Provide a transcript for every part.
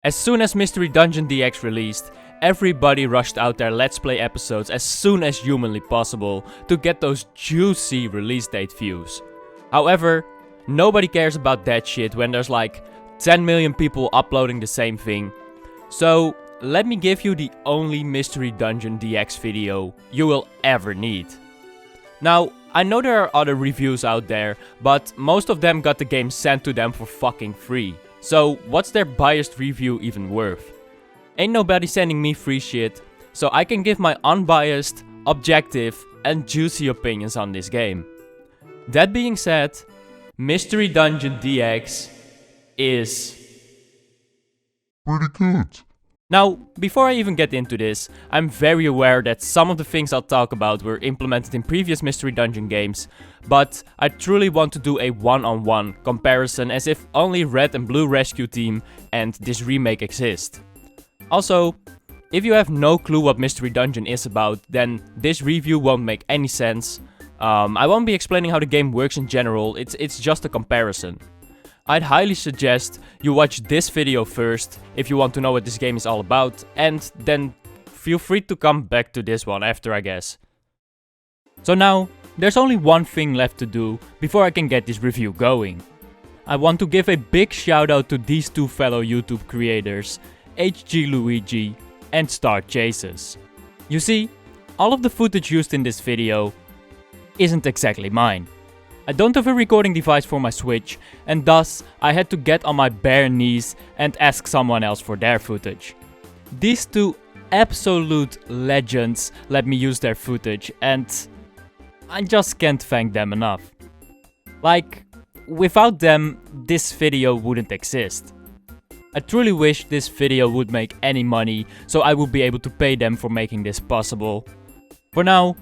As soon as Mystery Dungeon DX released, everybody rushed out their Let's Play episodes as soon as humanly possible to get those juicy release date views. However, nobody cares about that shit when there's like 10 million people uploading the same thing. So let me give you the only Mystery Dungeon DX video you will ever need. Now, I know there are other reviews out there, but most of them got the game sent to them for fucking free. So what's their biased review even worth? Ain't nobody sending me free shit, so I can give my unbiased, objective and juicy opinions on this game. That being said, Mystery Dungeon DX is pretty good. Now, before I even get into this, I'm very aware that some of the things I'll talk about were implemented in previous Mystery Dungeon games, but I truly want to do a one-on-one comparison as if only Red and Blue Rescue Team and this remake exist. Also, if you have no clue what Mystery Dungeon is about, then this review won't make any sense. I won't be explaining how the game works in general, it's just a comparison. I'd highly suggest you watch this video first if you want to know what this game is all about, and then feel free to come back to this one after, I guess. So now, there's only one thing left to do before I can get this review going. I want to give a big shout out to these two fellow YouTube creators, HG Luigi and Star Chases. You see, all of the footage used in this video isn't exactly mine. I don't have a recording device for my Switch, and thus I had to get on my bare knees and ask someone else for their footage. These two absolute legends let me use their footage, and I just can't thank them enough. Like, without them, this video wouldn't exist. I truly wish this video would make any money, so I would be able to pay them for making this possible. For now,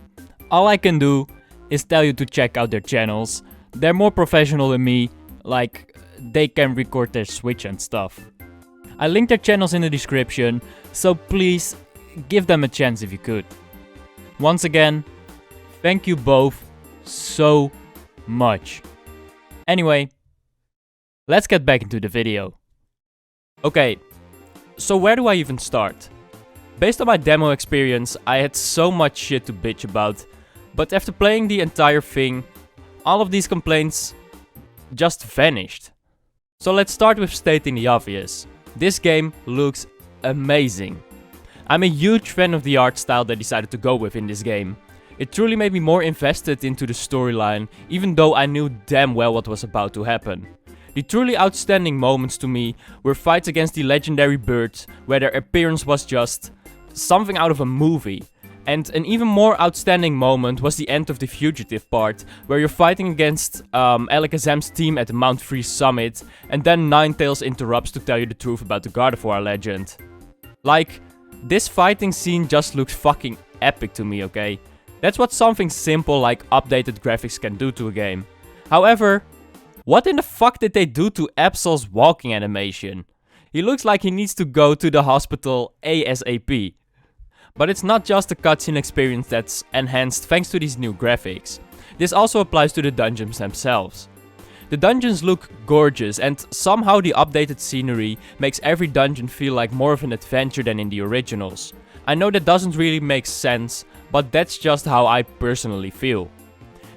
all I can do is tell you to check out their channels. They're more professional than me, like they can record their Switch and stuff. I linked their channels in the description, so please give them a chance if you could. Once again, thank you both so much. Anyway, let's get back into the video. Okay, so where do I even start? Based on my demo experience, I had so much shit to bitch about. But after playing the entire thing, all of these complaints just vanished. So let's start with stating the obvious. This game looks amazing. I'm a huge fan of the art style they decided to go with in this game. It truly made me more invested into the storyline, even though I knew damn well what was about to happen. The truly outstanding moments to me were fights against the legendary birds, where their appearance was just something out of a movie. And an even more outstanding moment was the end of the Fugitive part, where you're fighting against Alakazam's team at the Mount Freeze summit, and then Ninetales interrupts to tell you the truth about the Gardevoir legend. Like, this fighting scene just looks fucking epic to me, okay? That's what something simple like updated graphics can do to a game. However, what in the fuck did they do to Absol's walking animation? He looks like he needs to go to the hospital ASAP. But it's not just the cutscene experience that's enhanced thanks to these new graphics. This also applies to the dungeons themselves. The dungeons look gorgeous, and somehow the updated scenery makes every dungeon feel like more of an adventure than in the originals. I know that doesn't really make sense, but that's just how I personally feel.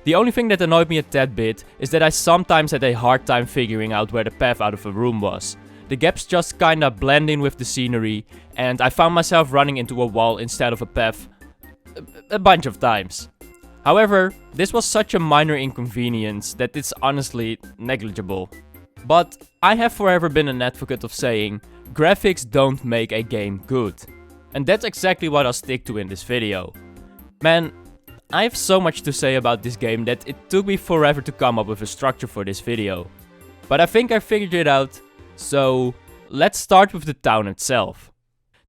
The only thing that annoyed me a tad bit is that I sometimes had a hard time figuring out where the path out of a room was. The gaps just kinda blend in with the scenery, and I found myself running into a wall instead of a path a bunch of times. However, this was such a minor inconvenience that it's honestly negligible. But I have forever been an advocate of saying, graphics don't make a game good. And that's exactly what I'll stick to in this video. Man, I have so much to say about this game that it took me forever to come up with a structure for this video. But I think I figured it out. So, let's start with the town itself.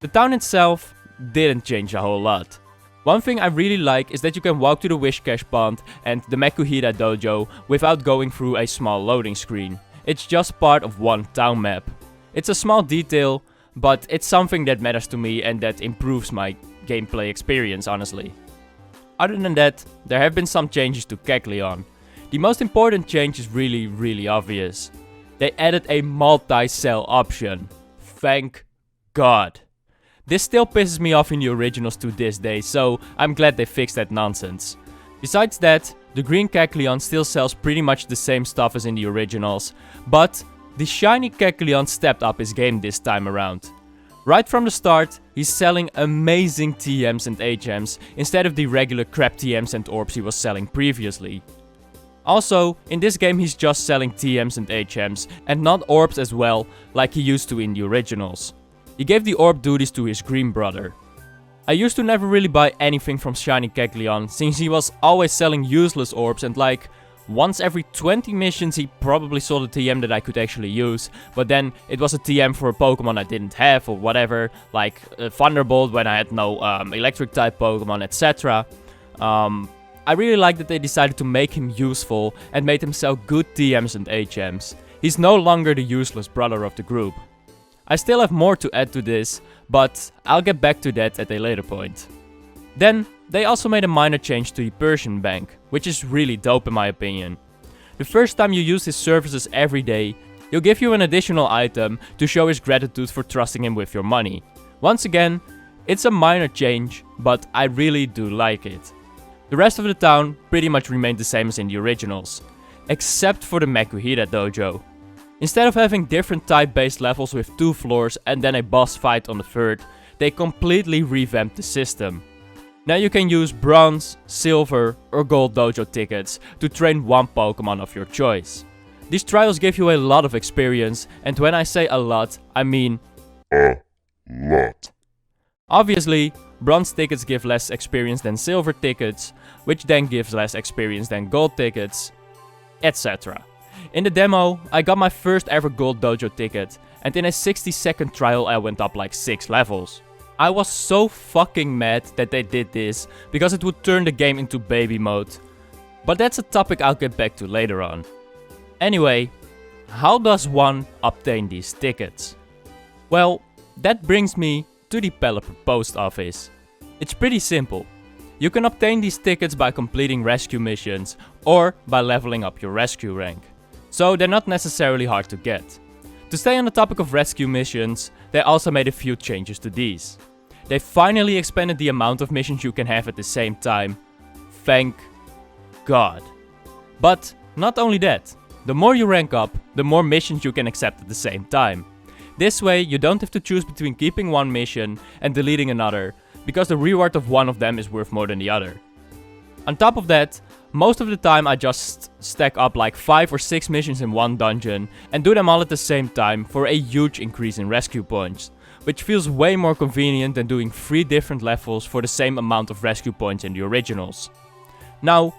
The town itself didn't change a whole lot. One thing I really like is that you can walk to the Whiscash Pond and the Makuhita Dojo without going through a small loading screen. It's just part of one town map. It's a small detail, but it's something that matters to me and that improves my gameplay experience, honestly. Other than that, there have been some changes to Kecleon. The most important change is really obvious. They added a multi-cell option. Thank God. This still pisses me off in the originals to this day, so I'm glad they fixed that nonsense. Besides that, the green Kecleon still sells pretty much the same stuff as in the originals, but the shiny Kecleon stepped up his game this time around. Right from the start, he's selling amazing TMs and HMs instead of the regular crap TMs and orbs he was selling previously. Also, in this game he's just selling TMs and HMs and not orbs as well, like he used to in the originals. He gave the orb duties to his green brother. I used to never really buy anything from shiny Kecleon, since he was always selling useless orbs and like once every 20 missions he probably sold a TM that I could actually use, but then it was a TM for a Pokemon I didn't have or whatever, like Thunderbolt when I had no electric type Pokemon, etc. I really like that they decided to make him useful and made him sell good TMs and HMs. He's no longer the useless brother of the group. I still have more to add to this, but I'll get back to that at a later point. Then, they also made a minor change to the Persian Bank, which is really dope in my opinion. The first time you use his services every day, he'll give you an additional item to show his gratitude for trusting him with your money. Once again, it's a minor change, but I really do like it. The rest of the town pretty much remained the same as in the originals, except for the Makuhita dojo. Instead of having different type based levels with 2 floors and then a boss fight on the 3rd, they completely revamped the system. Now you can use bronze, silver or gold dojo tickets to train one Pokemon of your choice. These trials give you a lot of experience, and when I say a lot, I mean A lot. obviously, bronze tickets give less experience than silver tickets, which then gives less experience than gold tickets, etc. In the demo, I got my first ever gold dojo ticket, and in a 60-second trial I went up like 6 levels. I was so fucking mad that they did this, because it would turn the game into baby mode. But that's a topic I'll get back to later on. Anyway, how does one obtain these tickets? Well, that brings me to the Pelipper post office. It's pretty simple. You can obtain these tickets by completing rescue missions or by leveling up your rescue rank. So they're not necessarily hard to get. To stay on the topic of rescue missions, they also made a few changes to these. They finally expanded the amount of missions you can have at the same time. Thank God. But not only that, the more you rank up, the more missions you can accept at the same time. This way you don't have to choose between keeping one mission and deleting another, because the reward of one of them is worth more than the other. On top of that, most of the time I just stack up like 5 or 6 missions in one dungeon and do them all at the same time for a huge increase in rescue points, which feels way more convenient than doing 3 different levels for the same amount of rescue points in the originals. Now,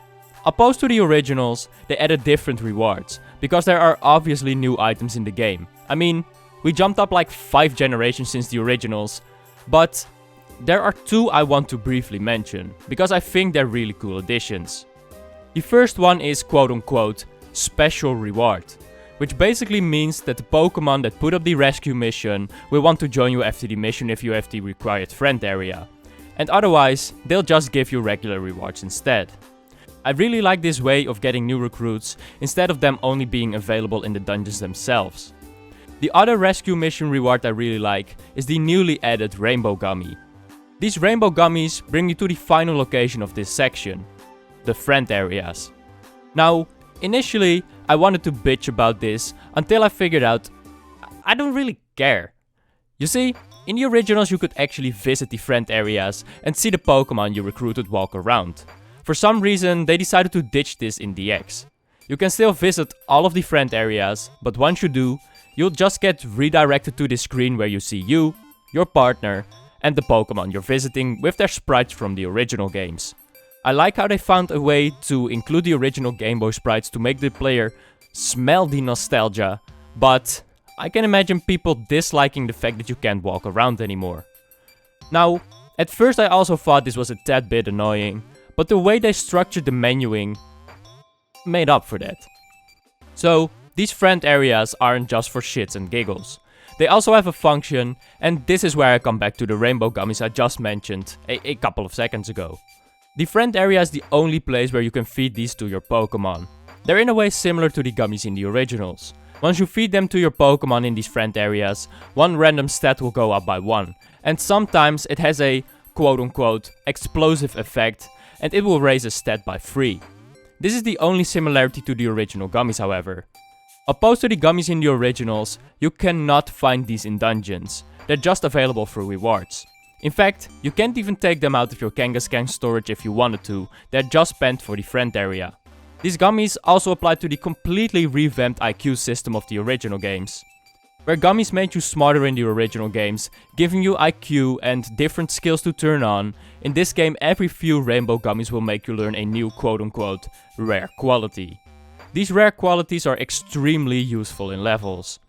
opposed to the originals, they added different rewards, because there are obviously new items in the game. I mean, we jumped up like 5 generations since the originals, but there are 2 I want to briefly mention, because I think they're really cool additions. The first one is quote-unquote special reward, which basically means that the Pokemon that put up the rescue mission will want to join you after the mission if you have the required friend area, and otherwise they'll just give you regular rewards instead. I really like this way of getting new recruits instead of them only being available in the dungeons themselves. The other rescue mission reward I really like is the newly added Rainbow Gummy. These Rainbow Gummies bring you to the final location of this section, the friend areas. Now, initially I wanted to bitch about this until I figured out I don't really care. You see, in the originals you could actually visit the friend areas and see the Pokemon you recruited walk around. For some reason they decided to ditch this in DX. You can still visit all of the friend areas, but once you do, you'll just get redirected to this screen where you see you, your partner, and the Pokemon you're visiting with their sprites from the original games. I like how they found a way to include the original Game Boy sprites to make the player smell the nostalgia, but I can imagine people disliking the fact that you can't walk around anymore. Now, at first I also thought this was a tad bit annoying, but the way they structured the menuing made up for that. So, these friend areas aren't just for shits and giggles. They also have a function, and this is where I come back to the Rainbow Gummies I just mentioned a couple of seconds ago. The friend area is the only place where you can feed these to your Pokemon. They're in a way similar to the gummies in the originals, Once you feed them to your Pokemon in these friend areas, one random stat will go up by 1. And sometimes it has a quote-unquote explosive effect and it will raise a stat by 3. This is the only similarity to the original gummies, however. Opposed to the gummies in the originals, you cannot find these in dungeons. They're just available through rewards. In fact, you can't even take them out of your Kangaskhan storage if you wanted to, they're just spent for the friend area. These gummies also apply to the completely revamped IQ system of the original games. Where gummies made you smarter in the original games, giving you IQ and different skills to turn on, in this game every few rainbow gummies will make you learn a new quote-unquote rare quality. These rare qualities are extremely useful in levels.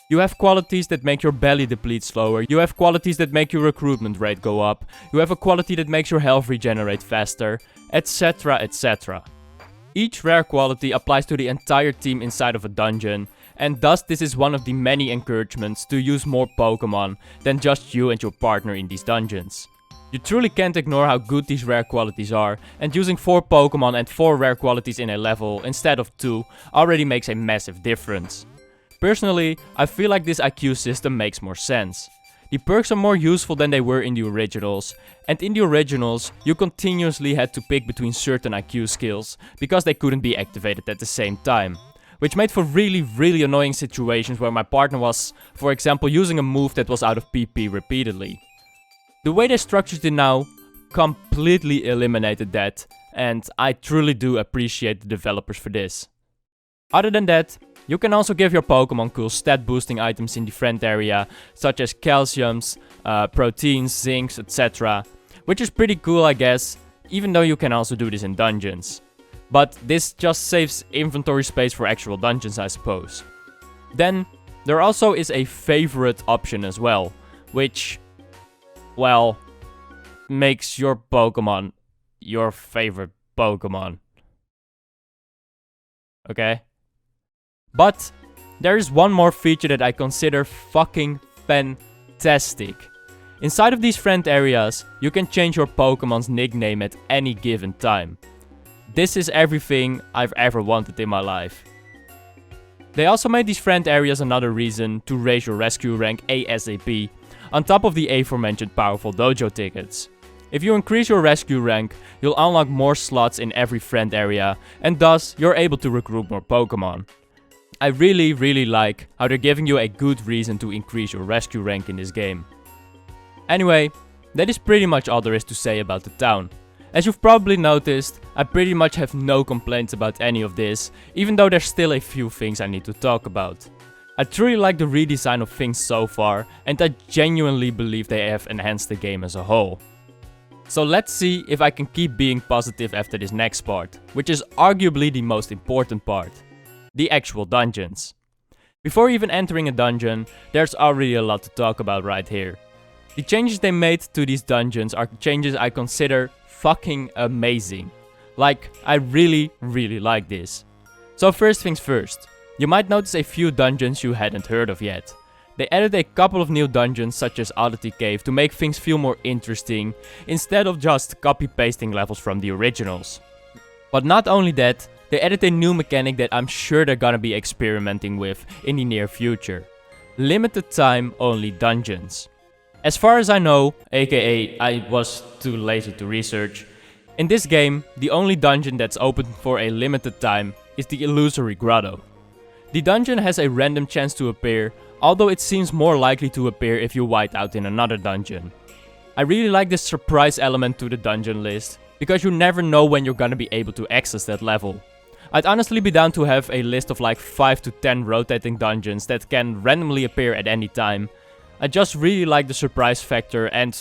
You have qualities that make your belly deplete slower, you have qualities that make your recruitment rate go up, you have a quality that makes your health regenerate faster, etc, etc. Each rare quality applies to the entire team inside of a dungeon, and thus this is one of the many encouragements to use more Pokemon than just you and your partner in these dungeons. You truly can't ignore how good these rare qualities are, and using 4 Pokemon and 4 rare qualities in a level instead of 2 already makes a massive difference. Personally, I feel like this IQ system makes more sense. The perks are more useful than they were in the originals, and in the originals you continuously had to pick between certain IQ skills because they couldn't be activated at the same time. Which made for really annoying situations where my partner was, for example, using a move that was out of PP repeatedly. The way they structured it now completely eliminated that, and I truly do appreciate the developers for this. Other than that, you can also give your Pokemon cool stat boosting items in the friend area, such as calciums, proteins, zincs, etc. Which is pretty cool, I guess, even though you can also do this in dungeons. But this just saves inventory space for actual dungeons, I suppose. Then, there also is a favorite option as well, which, well, makes your Pokemon your favorite Pokemon. Okay? But there is one more feature that I consider fucking fantastic. Inside of these friend areas, you can change your Pokemon's nickname at any given time. This is everything I've ever wanted in my life. They also made these friend areas another reason to raise your rescue rank ASAP, on top of the aforementioned powerful dojo tickets. If you increase your rescue rank, you'll unlock more slots in every friend area, and thus you're able to recruit more Pokemon. I really like how they're giving you a good reason to increase your rescue rank in this game. Anyway, that is pretty much all there is to say about the town. As you've probably noticed, I pretty much have no complaints about any of this, even though there's still a few things I need to talk about. I truly like the redesign of things so far, and I genuinely believe they have enhanced the game as a whole. So let's see if I can keep being positive after this next part, which is arguably the most important part. The actual dungeons. Before even entering a dungeon, there's already a lot to talk about right here. The changes they made to these dungeons are changes I consider fucking amazing. Like, I really like this. So first things first, you might notice a few dungeons you hadn't heard of yet. They added a couple of new dungeons such as Oddity Cave to make things feel more interesting, instead of just copy-pasting levels from the originals. But not only that, they added a new mechanic that I'm sure they're gonna be experimenting with in the near future. Limited time only dungeons. As far as I know, aka I was too lazy to research, in this game the only dungeon that's open for a limited time is the Illusory Grotto. The dungeon has a random chance to appear, although it seems more likely to appear if you white out in another dungeon. I really like this surprise element to the dungeon list, because you never know when you're gonna be able to access that level. I'd honestly be down to have a list of like 5 to 10 rotating dungeons that can randomly appear at any time. I just really like the surprise factor, and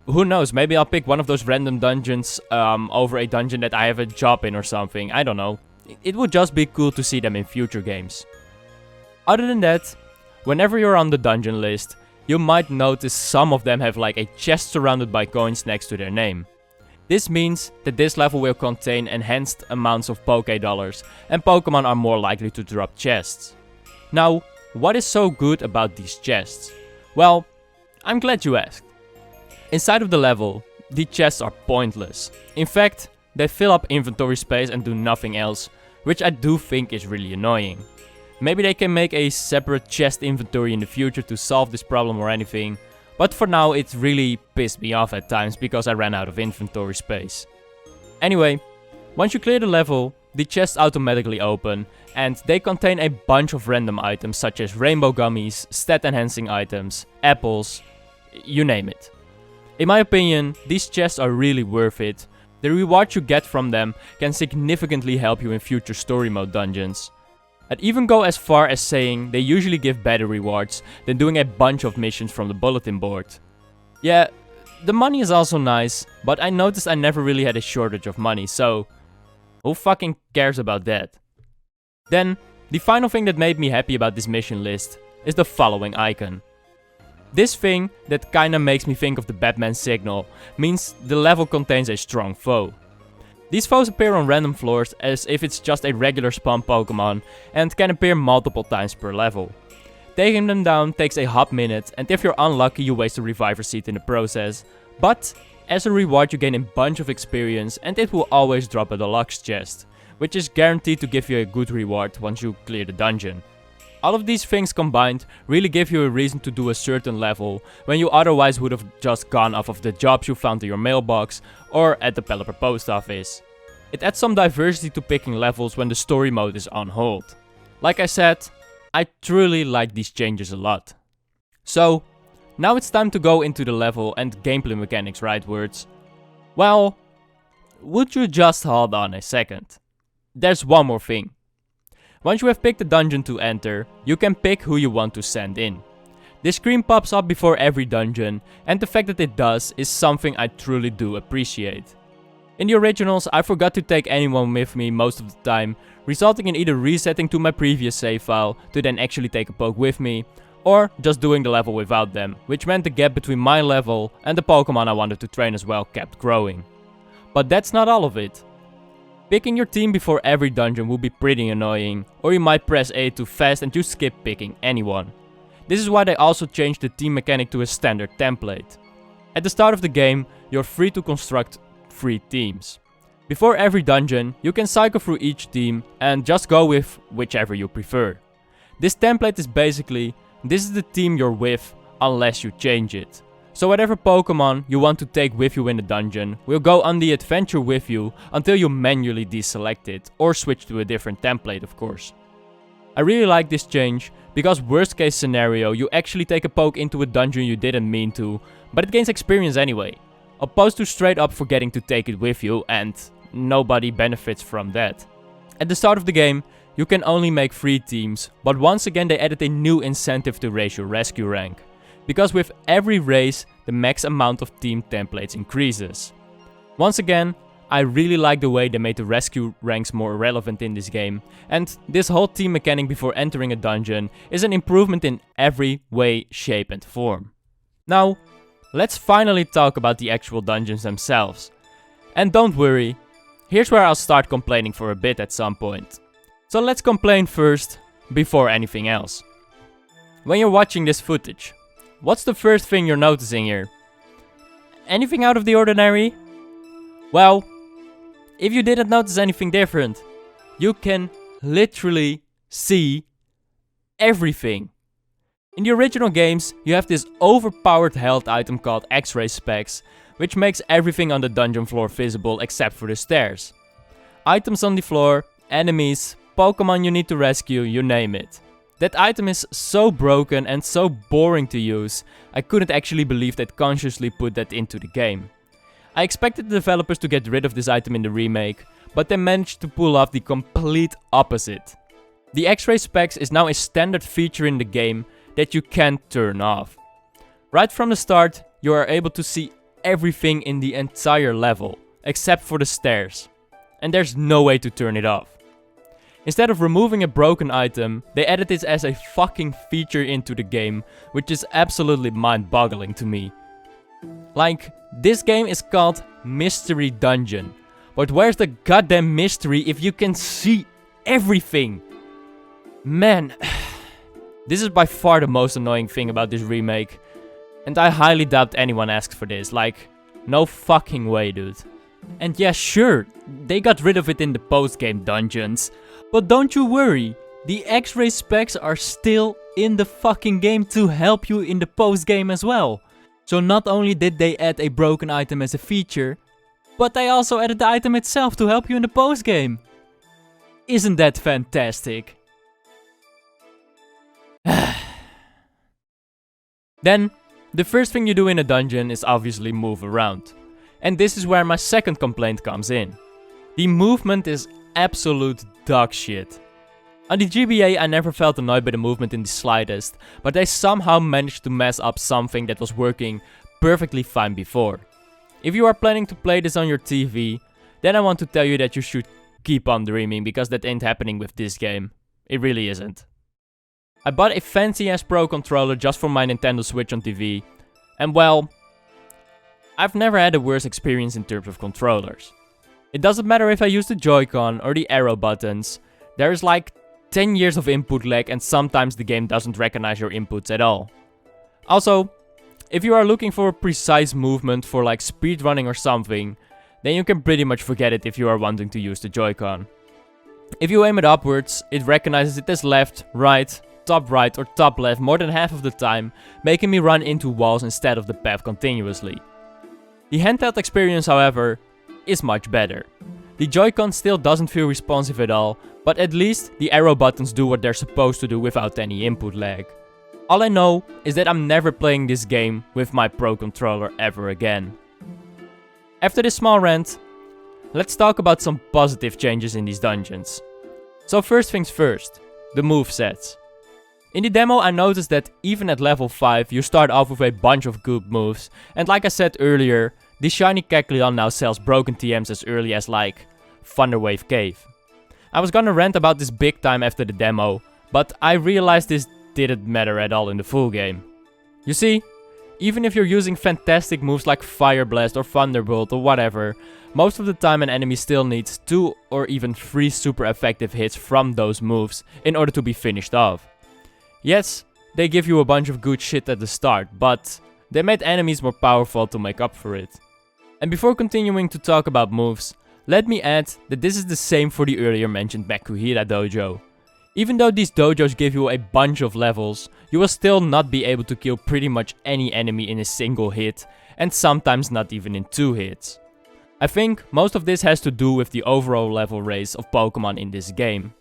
who knows, maybe I'll pick one of those random dungeons over a dungeon that I have a job in or something, I don't know. It would just be cool to see them in future games. Other than that, whenever you're on the dungeon list, you might notice some of them have like a chest surrounded by coins next to their name. This means that this level will contain enhanced amounts of Poké Dollars, and Pokemon are more likely to drop chests. Now, what is so good about these chests? Well, I'm glad you asked. Inside of the level, the chests are pointless. In fact, they fill up inventory space and do nothing else, which I do think is really annoying. Maybe they can make a separate chest inventory in the future to solve this problem or anything, but for now it really pissed me off at times because I ran out of inventory space. Anyway, once you clear the level, the chests automatically open, and they contain a bunch of random items such as rainbow gummies, stat enhancing items, apples, you name it. In my opinion, these chests are really worth it. The reward you get from them can significantly help you in future story mode dungeons. I'd even go as far as saying they usually give better rewards than doing a bunch of missions from the bulletin board. Yeah, the money is also nice, but I noticed I never really had a shortage of money, so who fucking cares about that? Then, the final thing that made me happy about this mission list is the following icon. This thing that kinda makes me think of the Batman signal means the level contains a strong foe. These foes appear on random floors as if it's just a regular spawn Pokémon and can appear multiple times per level. Taking them down takes a hot minute, and if you're unlucky you waste a reviver seed in the process, but as a reward you gain a bunch of experience and it will always drop a deluxe chest, which is guaranteed to give you a good reward once you clear the dungeon. All of these things combined really give you a reason to do a certain level when you otherwise would have just gone off of the jobs you found in your mailbox or at the developer post office. It adds some diversity to picking levels when the story mode is on hold. Like I said, I truly like these changes a lot. So, now it's time to go into the level and gameplay mechanics, right words? Well, would you just hold on a second? There's one more thing. Once you have picked the dungeon to enter, you can pick who you want to send in. This screen pops up before every dungeon, and the fact that it does is something I truly do appreciate. In the originals, I forgot to take anyone with me most of the time, resulting in either resetting to my previous save file to then actually take a poke with me, or just doing the level without them, which meant the gap between my level and the Pokemon I wanted to train as well kept growing. But that's not all of it. Picking your team before every dungeon will be pretty annoying, or you might press A too fast and you skip picking anyone. This is why they also changed the team mechanic to a standard template. At the start of the game, you're free to construct 3 teams. Before every dungeon, you can cycle through each team and just go with whichever you prefer. This template is basically, this is the team you're with unless you change it. So whatever Pokemon you want to take with you in the dungeon will go on the adventure with you until you manually deselect it, or switch to a different template of course. I really like this change, because worst case scenario you actually take a poke into a dungeon you didn't mean to, but it gains experience anyway, opposed to straight up forgetting to take it with you and nobody benefits from that. At the start of the game, you can only make 3 teams, but once again they added a new incentive to raise your rescue rank. Because with every race, the max amount of team templates increases. Once again, I really like the way they made the rescue ranks more relevant in this game, and this whole team mechanic before entering a dungeon is an improvement in every way, shape and form. Now, let's finally talk about the actual dungeons themselves. And don't worry, here's where I'll start complaining for a bit at some point. So let's complain first, before anything else. When you're watching this footage, what's the first thing you're noticing here? Anything out of the ordinary? Well, if you didn't notice anything different, you can literally see everything. In the original games, you have this overpowered health item called X-ray specs, which makes everything on the dungeon floor visible except for the stairs. Items on the floor, enemies, Pokemon you need to rescue, you name it. That item is so broken and so boring to use, I couldn't actually believe they consciously put that into the game. I expected the developers to get rid of this item in the remake, but they managed to pull off the complete opposite. The X-ray specs is now a standard feature in the game that you can't turn off. Right from the start, you are able to see everything in the entire level, except for the stairs. And there's no way to turn it off. Instead of removing a broken item, they added this as a fucking feature into the game, which is absolutely mind-boggling to me. Like, this game is called Mystery Dungeon, but where's the goddamn mystery if you can see everything? Man, this is by far the most annoying thing about this remake, and I highly doubt anyone asks for this, like, no fucking way, dude. And yeah, sure, they got rid of it in the post-game dungeons, but don't you worry, the X-ray specs are still in the fucking game to help you in the post-game as well. So not only did they add a broken item as a feature, but they also added the item itself to help you in the post-game. Isn't that fantastic? Then, the first thing you do in a dungeon is obviously move around. And this is where my second complaint comes in. The movement is absolute dog shit. On the GBA I never felt annoyed by the movement in the slightest, but they somehow managed to mess up something that was working perfectly fine before. If you are planning to play this on your TV, then I want to tell you that you should keep on dreaming, because that ain't happening with this game. It really isn't. I bought a fancy ass Pro controller just for my Nintendo Switch on TV, and well, I've never had a worse experience in terms of controllers. It doesn't matter if I use the Joy-Con or the arrow buttons, there is like 10 years of input lag and sometimes the game doesn't recognize your inputs at all. Also, if you are looking for a precise movement for like speedrunning or something, then you can pretty much forget it if you are wanting to use the Joy-Con. If you aim it upwards, it recognizes it as left, right or top left more than half of the time, making me run into walls instead of the path continuously. The handheld experience, however, is much better. The Joy-Con still doesn't feel responsive at all, but at least the arrow buttons do what they're supposed to do without any input lag. All I know is that I'm never playing this game with my Pro controller ever again. After this small rant, let's talk about some positive changes in these dungeons. So first things first, the movesets. In the demo I noticed that even at level 5 you start off with a bunch of good moves, and like I said earlier, the shiny Kecleon now sells broken TMs as early as like Thunderwave Cave. I was gonna rant about this big time after the demo, but I realized this didn't matter at all in the full game. You see, even if you're using fantastic moves like Fire Blast or Thunderbolt or whatever, most of the time an enemy still needs 2 or even 3 super effective hits from those moves in order to be finished off. Yes, they give you a bunch of good shit at the start, but they made enemies more powerful to make up for it. And before continuing to talk about moves, let me add that this is the same for the earlier mentioned Makuhira dojo. Even though these dojos give you a bunch of levels, you will still not be able to kill pretty much any enemy in a single hit, and sometimes not even in 2 hits. I think most of this has to do with the overall level raise of Pokemon in this game.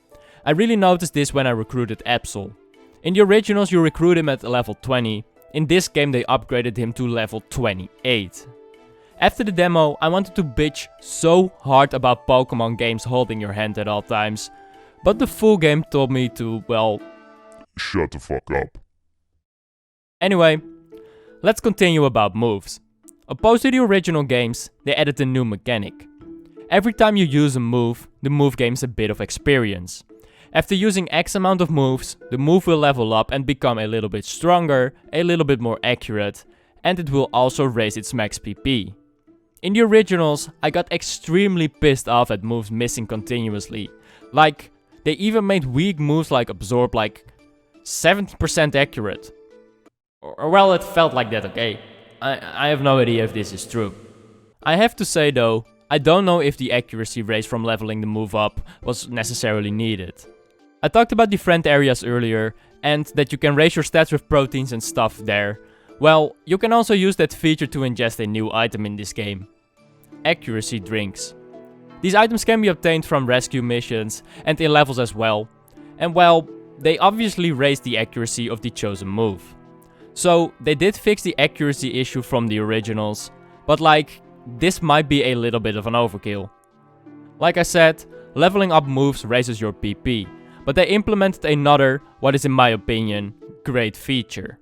I really noticed this when I recruited Absol. In the originals you recruit him at level 20, in this game they upgraded him to level 28. After the demo, I wanted to bitch so hard about Pokemon games holding your hand at all times, but the full game told me to, well, shut the fuck up. Anyway, let's continue about moves. Opposed to the original games, they added a new mechanic. Every time you use a move, the move gains a bit of experience. After using X amount of moves, the move will level up and become a little bit stronger, a little bit more accurate, and it will also raise its max PP. In the originals, I got extremely pissed off at moves missing continuously. Like, they even made weak moves like Absorb like 70% accurate. Or well, it felt like that, okay? I have no idea if this is true. I have to say though, I don't know if the accuracy raise from leveling the move up was necessarily needed. I talked about the friend areas earlier, and that you can raise your stats with proteins and stuff there. Well, you can also use that feature to ingest a new item in this game. Accuracy drinks. These items can be obtained from rescue missions and in levels as well. And well, they obviously raise the accuracy of the chosen move. So they did fix the accuracy issue from the originals, but like, this might be a little bit of an overkill. Like I said, leveling up moves raises your PP, but they implemented another, what is in my opinion, great feature.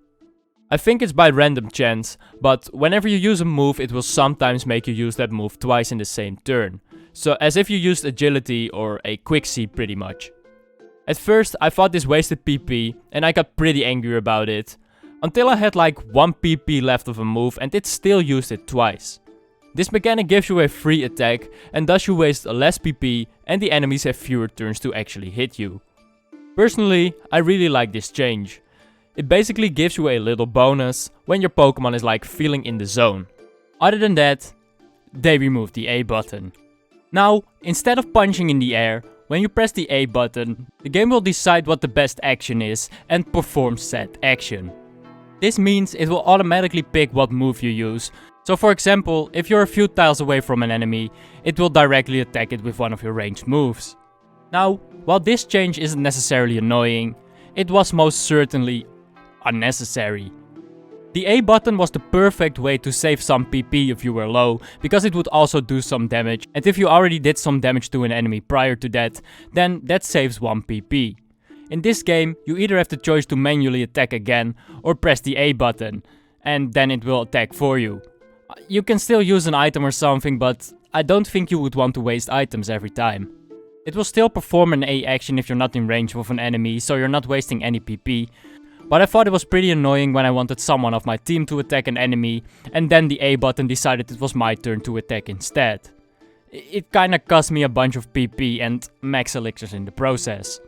I think it's by random chance, but whenever you use a move it will sometimes make you use that move twice in the same turn. So as if you used agility or a quick seed pretty much. At first I thought this wasted PP and I got pretty angry about it. Until I had like 1 PP left of a move and it still used it twice. This mechanic gives you a free attack and thus you waste less PP and the enemies have fewer turns to actually hit you. Personally, I really like this change. It basically gives you a little bonus when your Pokemon is like feeling in the zone. Other than that, they removed the A button. Now, instead of punching in the air, When you press the A button, the game will decide what the best action is and perform said action. This means it will automatically pick what move you use. So for example, if you're a few tiles away from an enemy, it will directly attack it with one of your ranged moves. Now, while this change isn't necessarily annoying, it was most certainly unnecessary. The A button was the perfect way to save some PP if you were low, because it would also do some damage, and if you already did some damage to an enemy prior to that, then that saves 1 PP. In this game, you either have the choice to manually attack again, or press the A button, and then it will attack for you. You can still use an item or something, but I don't think you would want to waste items every time. It will still perform an A action if you're not in range of an enemy, so you're not wasting any PP. But I thought it was pretty annoying when I wanted someone of my team to attack an enemy, and then the A button decided it was my turn to attack instead. It kinda cost me a bunch of PP and max elixirs in the process.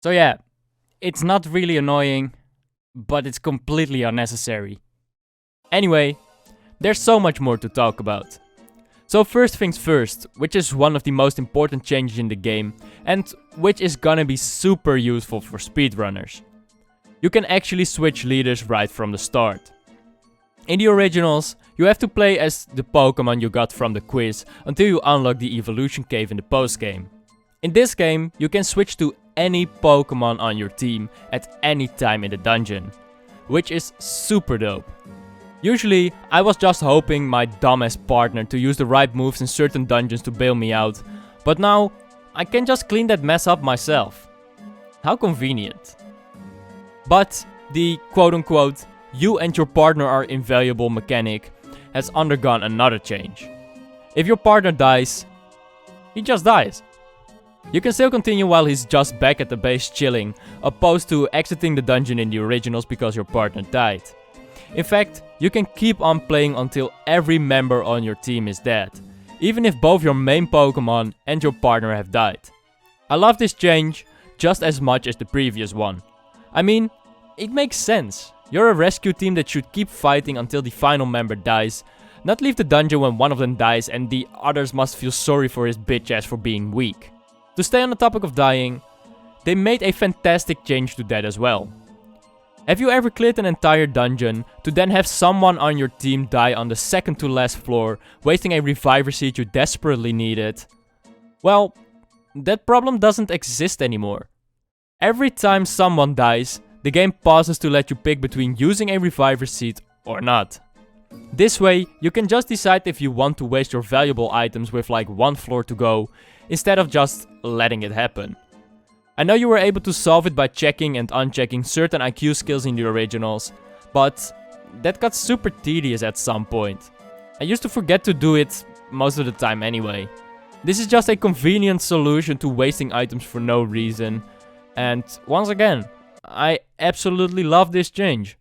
So yeah, it's not really annoying, but it's completely unnecessary. Anyway, there's so much more to talk about. So first things first, which is one of the most important changes in the game, and which is gonna be super useful for speedrunners. You can actually switch leaders right from the start. In the originals, you have to play as the Pokémon you got from the quiz until you unlock the evolution cave in the post-game. In this game, you can switch to any Pokémon on your team at any time in the dungeon, which is super dope. Usually, I was just hoping my dumbass partner to use the right moves in certain dungeons to bail me out, but now I can just clean that mess up myself. How convenient. But the quote-unquote you and your partner are invaluable mechanic has undergone another change. If your partner dies, he just dies. You can still continue while he's just back at the base chilling, opposed to exiting the dungeon in the originals because your partner died. In fact, you can keep on playing until every member on your team is dead, even if both your main Pokémon and your partner have died. I love this change just as much as the previous one. I mean, it makes sense. You're a rescue team that should keep fighting until the final member dies, not leave the dungeon when one of them dies and the others must feel sorry for his bitch ass for being weak. To stay on the topic of dying, they made a fantastic change to that as well. Have you ever cleared an entire dungeon to then have someone on your team die on the second to last floor, wasting a reviver seed you desperately needed? Well, that problem doesn't exist anymore. Every time someone dies, the game pauses to let you pick between using a reviver seed or not. This way, you can just decide if you want to waste your valuable items with like one floor to go, instead of just letting it happen. I know you were able to solve it by checking and unchecking certain IQ skills in the originals, but that got super tedious at some point. I used to forget to do it most of the time anyway. This is just a convenient solution to wasting items for no reason, and once again, I absolutely love this change.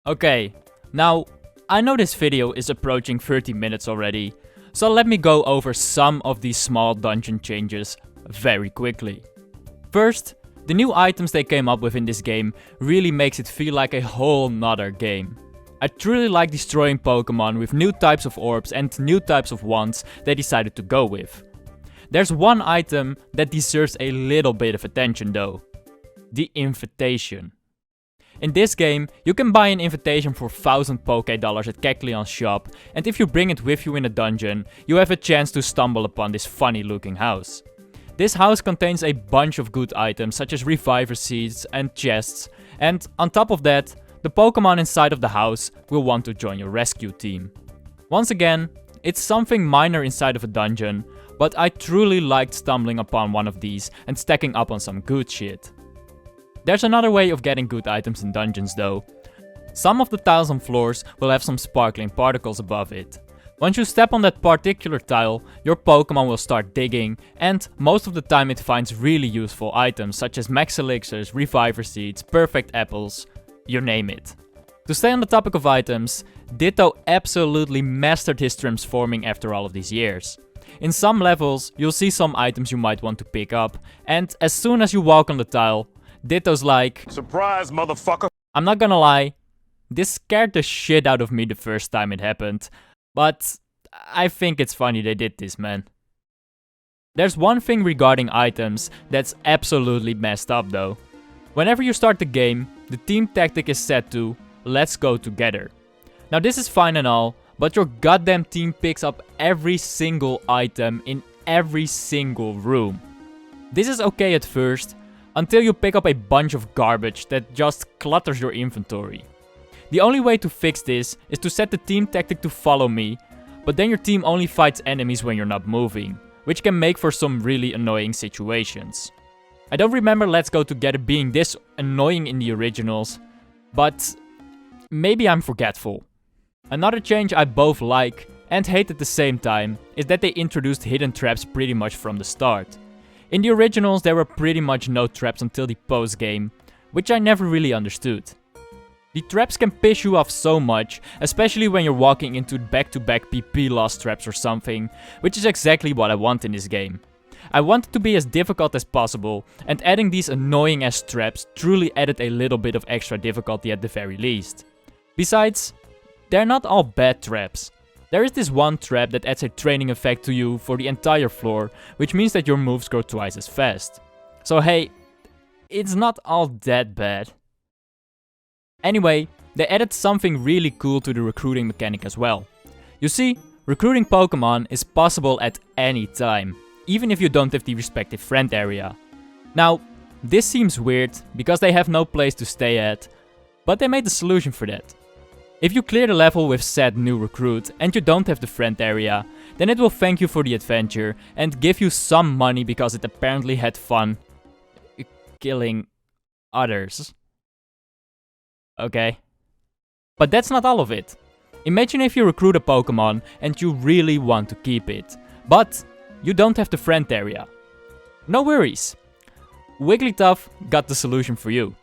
Okay, now I know this video is approaching 30 minutes already, so let me go over some of these small dungeon changes very quickly. First, the new items they came up with in this game really makes it feel like a whole nother game. I truly like destroying Pokémon with new types of orbs and new types of wands they decided to go with. There's one item that deserves a little bit of attention though. The invitation. In this game, you can buy an invitation for 1000 Poké-dollars at Kecleon's shop, and if you bring it with you in a dungeon, you have a chance to stumble upon this funny looking house. This house contains a bunch of good items such as reviver seeds and chests, and on top of that, the Pokémon inside of the house will want to join your rescue team. Once again, it's something minor inside of a dungeon, but I truly liked stumbling upon one of these and stacking up on some good shit. There's another way of getting good items in dungeons though. Some of the tiles on floors will have some sparkling particles above it. Once you step on that particular tile, your Pokémon will start digging, and most of the time it finds really useful items such as max elixirs, reviver seeds, perfect apples, you name it. To stay on the topic of items, Ditto absolutely mastered his transforming after all of these years. In some levels, you'll see some items you might want to pick up, and as soon as you walk on the tile, Ditto's like, Surprise, motherfucker! I'm not gonna lie, this scared the shit out of me the first time it happened, but I think it's funny they did this, man. There's one thing regarding items that's absolutely messed up though. Whenever you start the game, the team tactic is set to "let's go together." Now this is fine and all, but your goddamn team picks up every single item in every single room. This is okay at first, until you pick up a bunch of garbage that just clutters your inventory. The only way to fix this is to set the team tactic to "follow me", but then your team only fights enemies when you're not moving, which can make for some really annoying situations. I don't remember "let's go together" being this annoying in the originals, but maybe I'm forgetful. Another change I both like and hate at the same time is that they introduced hidden traps pretty much from the start. In the originals there were pretty much no traps until the post-game, which I never really understood. The traps can piss you off so much, especially when you're walking into back-to-back PP lost traps or something, which is exactly what I want in this game. I want it to be as difficult as possible, and adding these annoying ass traps truly added a little bit of extra difficulty at the very least. Besides, they're not all bad traps. There is this one trap that adds a training effect to you for the entire floor, which means that your moves grow twice as fast. So hey, it's not all that bad. Anyway, they added something really cool to the recruiting mechanic as well. You see, recruiting Pokémon is possible at any time, even if you don't have the respective friend area. Now, this seems weird because they have no place to stay at, but they made a solution for that. If you clear the level with said new recruit and you don't have the friend area, then it will thank you for the adventure and give you some money because it apparently had fun killing others. Okay. But that's not all of it. Imagine if you recruit a Pokémon and you really want to keep it, but you don't have the friend area. No worries. Wigglytuff got the solution for you.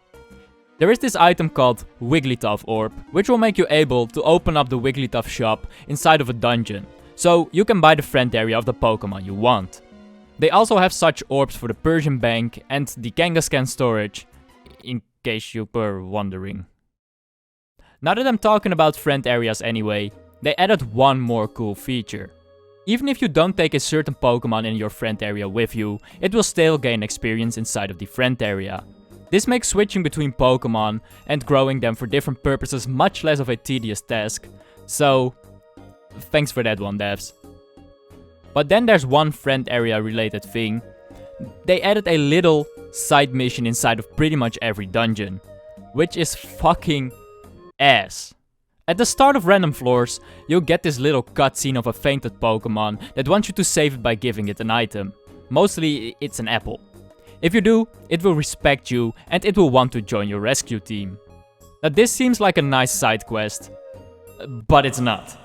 There is this item called Wigglytuff Orb, which will make you able to open up the Wigglytuff shop inside of a dungeon, so you can buy the friend area of the Pokémon you want. They also have such orbs for the Persian Bank and the Kangaskhan storage, in case you were wondering. Now that I'm talking about friend areas anyway, they added one more cool feature. Even if you don't take a certain Pokémon in your friend area with you, it will still gain experience inside of the friend area. This makes switching between Pokémon and growing them for different purposes much less of a tedious task, so thanks for that one, devs. But then there's one friend area related thing. They added a little side mission inside of pretty much every dungeon, which is fucking ass. At the start of random floors, you'll get this little cutscene of a fainted Pokémon that wants you to save it by giving it an item. Mostly it's an apple. If you do, it will respect you and it will want to join your rescue team. Now this seems like a nice side quest, but it's not.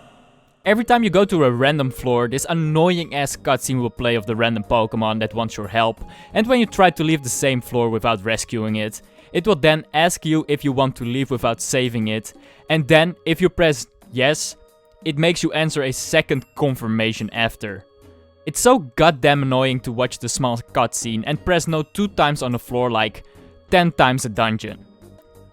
Every time you go to a random floor, this annoying ass cutscene will play of the random Pokémon that wants your help, and when you try to leave the same floor without rescuing it, it will then ask you if you want to leave without saving it, and then if you press yes, it makes you answer a second confirmation after. It's so goddamn annoying to watch the small cutscene and press no 2 times on the floor like 10 times a dungeon.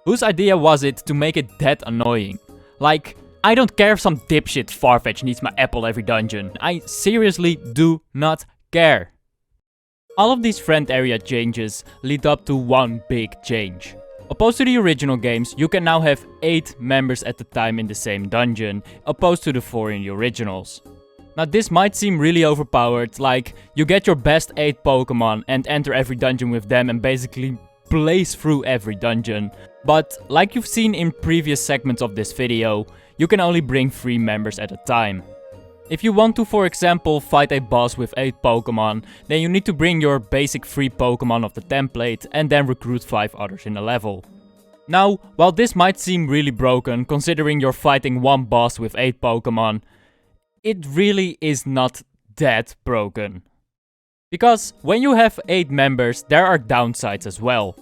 Whose idea was it to make it that annoying? Like, I don't care if some dipshit Farfetch needs my apple every dungeon. I seriously do not care. All of these friend area changes lead up to one big change. Opposed to the original games, you can now have 8 members at a time in the same dungeon, opposed to the 4 in the originals. Now this might seem really overpowered, like you get your best 8 Pokémon and enter every dungeon with them and basically blaze through every dungeon. But like you've seen in previous segments of this video, you can only bring 3 members at a time. If you want to, for example, fight a boss with 8 Pokémon, then you need to bring your basic 3 Pokémon of the template and then recruit 5 others in a level. Now, while this might seem really broken considering you're fighting one boss with 8 Pokémon, it really is not that broken. Because when you have 8 members, there are downsides as well.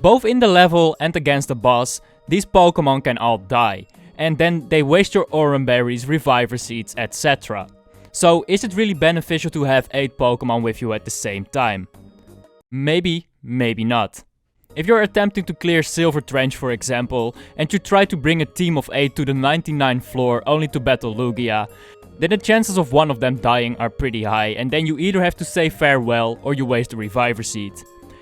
Both in the level and against the boss, these Pokémon can all die, and then they waste your Oran Berries, Reviver Seeds, etc. So is it really beneficial to have 8 Pokémon with you at the same time? Maybe, maybe not. If you're attempting to clear Silver Trench, for example, and you try to bring a team of 8 to the 99th floor only to battle Lugia, then the chances of one of them dying are pretty high, and then you either have to say farewell or you waste a reviver seed.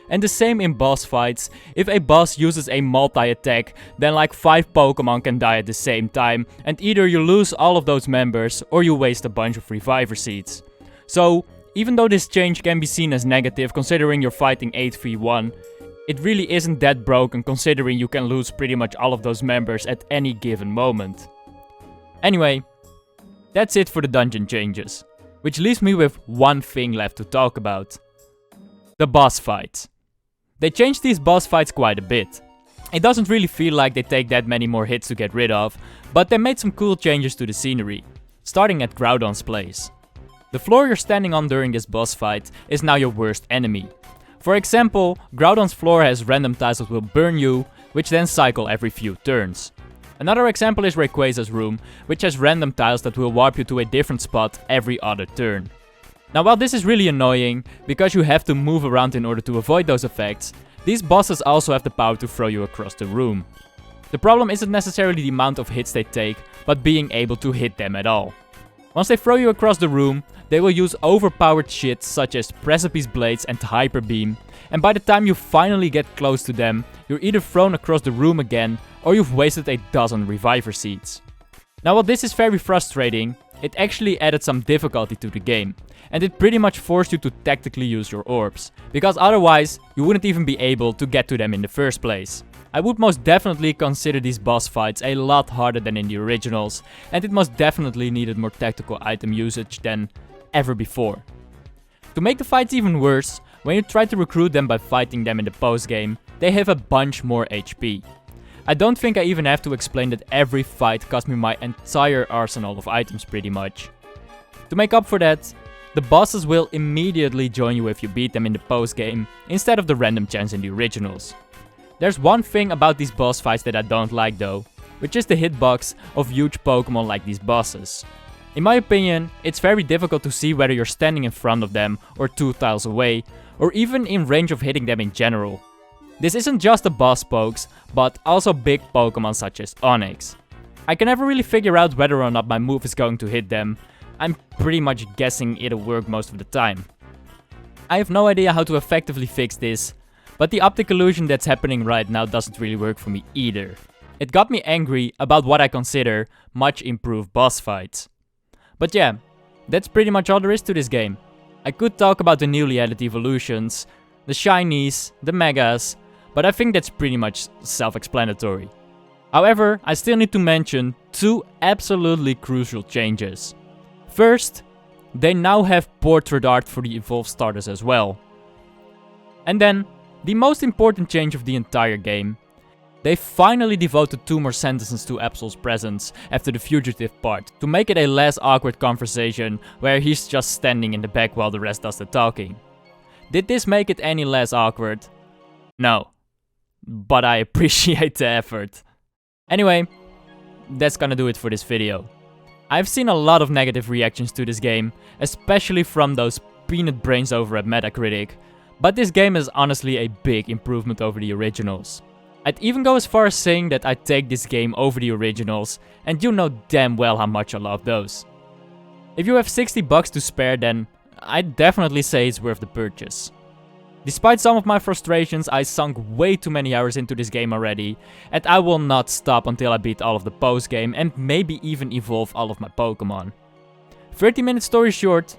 And the same in boss fights. If a boss uses a multi-attack, then like 5 Pokemon can die at the same time, and either you lose all of those members or you waste a bunch of reviver seeds. So, even though this change can be seen as negative considering you're fighting 8v1, it really isn't that broken considering you can lose pretty much all of those members at any given moment. Anyway, that's it for the dungeon changes, which leaves me with one thing left to talk about. The boss fights. They changed these boss fights quite a bit. It doesn't really feel like they take that many more hits to get rid of, but they made some cool changes to the scenery, starting at Groudon's place. The floor you're standing on during this boss fight is now your worst enemy. For example, Groudon's floor has random tiles that will burn you, which then cycle every few turns. Another example is Rayquaza's room, which has random tiles that will warp you to a different spot every other turn. Now while this is really annoying, because you have to move around in order to avoid those effects, these bosses also have the power to throw you across the room. The problem isn't necessarily the amount of hits they take, but being able to hit them at all. Once they throw you across the room, they will use overpowered shit such as Precipice Blades and Hyper Beam, and by the time you finally get close to them, you're either thrown across the room again, or you've wasted a dozen reviver seeds. Now while this is very frustrating, it actually added some difficulty to the game, and it pretty much forced you to tactically use your orbs, because otherwise you wouldn't even be able to get to them in the first place. I would most definitely consider these boss fights a lot harder than in the originals, and it most definitely needed more tactical item usage than ever before. To make the fights even worse, when you try to recruit them by fighting them in the post-game, they have a bunch more HP. I don't think I even have to explain that every fight cost me my entire arsenal of items pretty much. To make up for that, the bosses will immediately join you if you beat them in the post-game, instead of the random chance in the originals. There's one thing about these boss fights that I don't like though, which is the hitbox of huge Pokemon like these bosses. In my opinion, it's very difficult to see whether you're standing in front of them or 2 tiles away, or even in range of hitting them in general. This isn't just the boss pokes, but also big Pokemon such as Onix. I can never really figure out whether or not my move is going to hit them. I'm pretty much guessing it'll work most of the time. I have no idea how to effectively fix this, but the optic illusion that's happening right now doesn't really work for me either. It got me angry about what I consider much improved boss fights. But yeah, that's pretty much all there is to this game. I could talk about the newly added evolutions, the shinies, the megas, but I think that's pretty much self-explanatory. However, I still need to mention 2 absolutely crucial changes. First, they now have portrait art for the evolved starters as well. And then, the most important change of the entire game. They finally devoted 2 more sentences to Absol's presence after the fugitive part, to make it a less awkward conversation where he's just standing in the back while the rest does the talking. Did this make it any less awkward? No. But I appreciate the effort. Anyway, that's gonna do it for this video. I've seen a lot of negative reactions to this game, especially from those peanut brains over at Metacritic, but this game is honestly a big improvement over the originals. I'd even go as far as saying that I'd take this game over the originals, and you know damn well how much I love those. If you have $60 to spare, then I'd definitely say it's worth the purchase. Despite some of my frustrations, I sunk way too many hours into this game already, and I will not stop until I beat all of the post-game and maybe even evolve all of my Pokemon. 30-minute story short,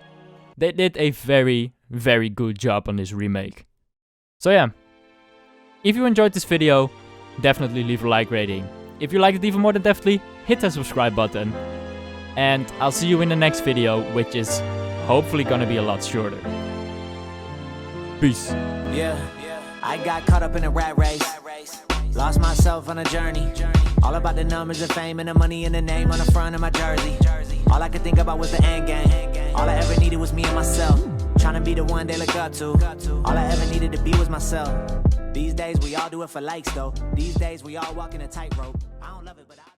they did a very, very good job on this remake. So yeah, if you enjoyed this video, definitely leave a like rating. If you liked it even more than definitely, hit that subscribe button. And I'll see you in the next video, which is hopefully gonna be a lot shorter. Peace. Yeah, I got caught up in a rat race. Lost myself on a journey. All about the numbers, the fame, and the money and the name on the front of my jersey. All I could think about was the end game. All I ever needed was me and myself. Trying to be the one they look up to. All I ever needed to be was myself. These days we all do it for likes though. These days we all walk in a tightrope. I don't love it, but